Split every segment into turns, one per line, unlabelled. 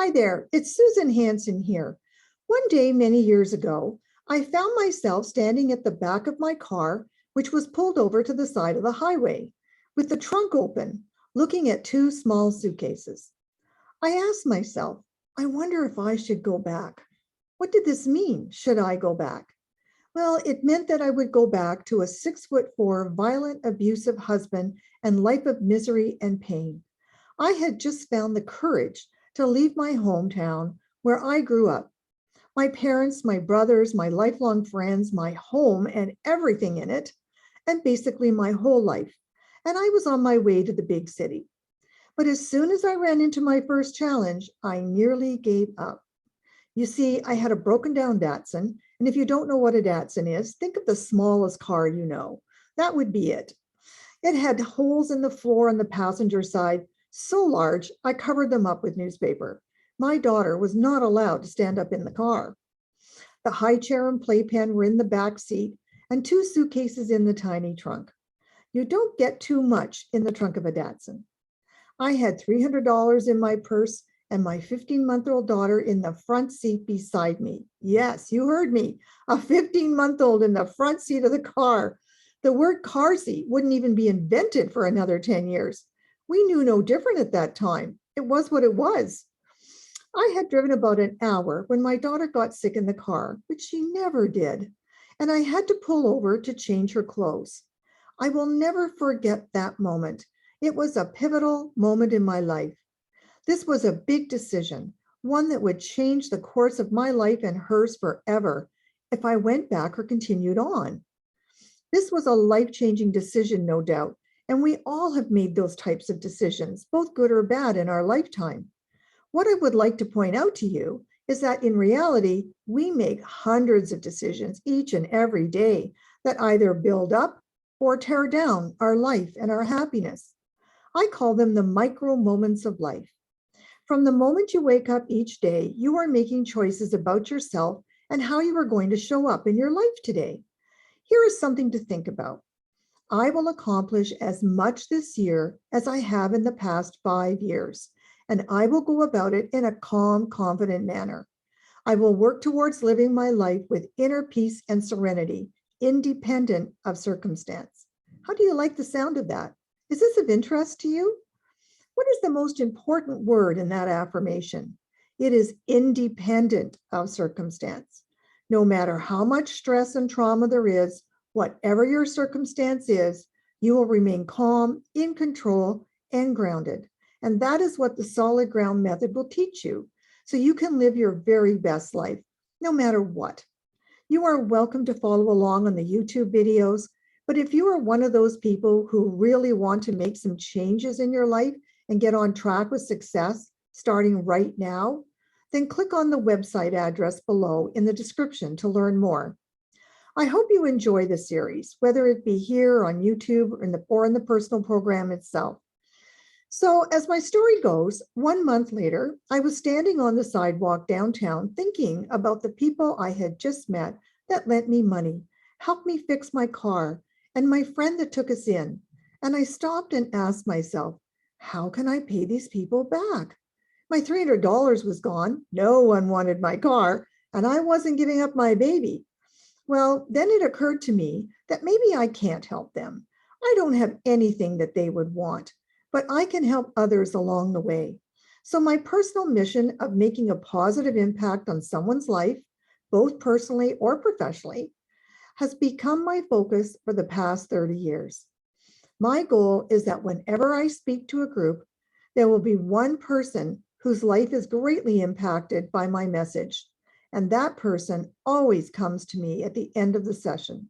Hi there, it's Susan Hanson here. One day many years ago, I found myself standing at the back of my car, which was pulled over to the side of the highway, with the trunk open, looking at two small suitcases. I asked myself, I wonder if I should go back. What did this mean? Should I go back? Well, it meant that I would go back to a 6'4" violent, abusive husband and life of misery and pain. I had just found the courage to leave my hometown where I grew up. My parents, my brothers, my lifelong friends, my home and everything in it, and basically my whole life. And I was on my way to the big city. But as soon as I ran into my first challenge, I nearly gave up. You see, I had a broken down Datsun. And if you don't know what a Datsun is, think of the smallest car you know. That would be it. It had holes in the floor on the passenger side, so large I covered them up with newspaper. My daughter was not allowed to stand up in the car. The high chair and playpen were in the back seat and two suitcases in the tiny trunk. You don't get too much in the trunk of a Datsun. I had $300 in my purse and my 15-month-old daughter in the front seat beside me. Yes, you heard me, a 15-month-old in the front seat of the car. The word car seat wouldn't even be invented for another 10 years. We knew no different at that time. It was what it was. I had driven about an hour when my daughter got sick in the car, which she never did, and I had to pull over to change her clothes. I will never forget that moment. It was a pivotal moment in my life. This was a big decision, one that would change the course of my life and hers forever if I went back or continued on. This was a life-changing decision, no doubt, and we all have made those types of decisions, both good or bad, in our lifetime. What I would like to point out to you is that in reality, we make hundreds of decisions each and every day that either build up or tear down our life and our happiness. I call them the micro moments of life. From the moment you wake up each day, you are making choices about yourself and how you are going to show up in your life today. Here is something to think about. I will accomplish as much this year as I have in the past 5 years, and I will go about it in a calm, confident manner. I will work towards living my life with inner peace and serenity, independent of circumstance. How do you like the sound of that? Is this of interest to you? What is the most important word in that affirmation? It is independent of circumstance. No matter how much stress and trauma there is, whatever your circumstance is, you will remain calm, in control, and grounded. And that is what the solid ground method will teach you, so you can live your very best life, no matter what. You are welcome to follow along on the YouTube videos, but if you are one of those people who really want to make some changes in your life and get on track with success starting right now, then click on the website address below in the description to learn more. I hope you enjoy the series, whether it be here on YouTube or in the personal program itself. So as my story goes, 1 month later, I was standing on the sidewalk downtown thinking about the people I had just met that lent me money, helped me fix my car, and my friend that took us in. And I stopped and asked myself, how can I pay these people back? My $300 was gone. No one wanted my car, and I wasn't giving up my baby. Well, then it occurred to me that maybe I can't help them. I don't have anything that they would want, but I can help others along the way. So my personal mission of making a positive impact on someone's life, both personally or professionally, has become my focus for the past 30 years. My goal is that whenever I speak to a group, there will be one person whose life is greatly impacted by my message, and that person always comes to me at the end of the session.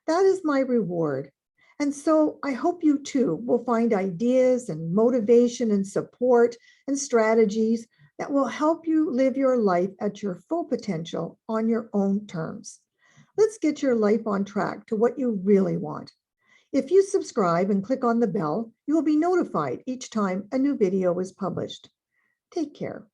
That is my reward. And so I hope you too will find ideas and motivation and support and strategies that will help you live your life at your full potential on your own terms. Let's get your life on track to what you really want. If you subscribe and click on the bell, you will be notified each time a new video is published. Take care.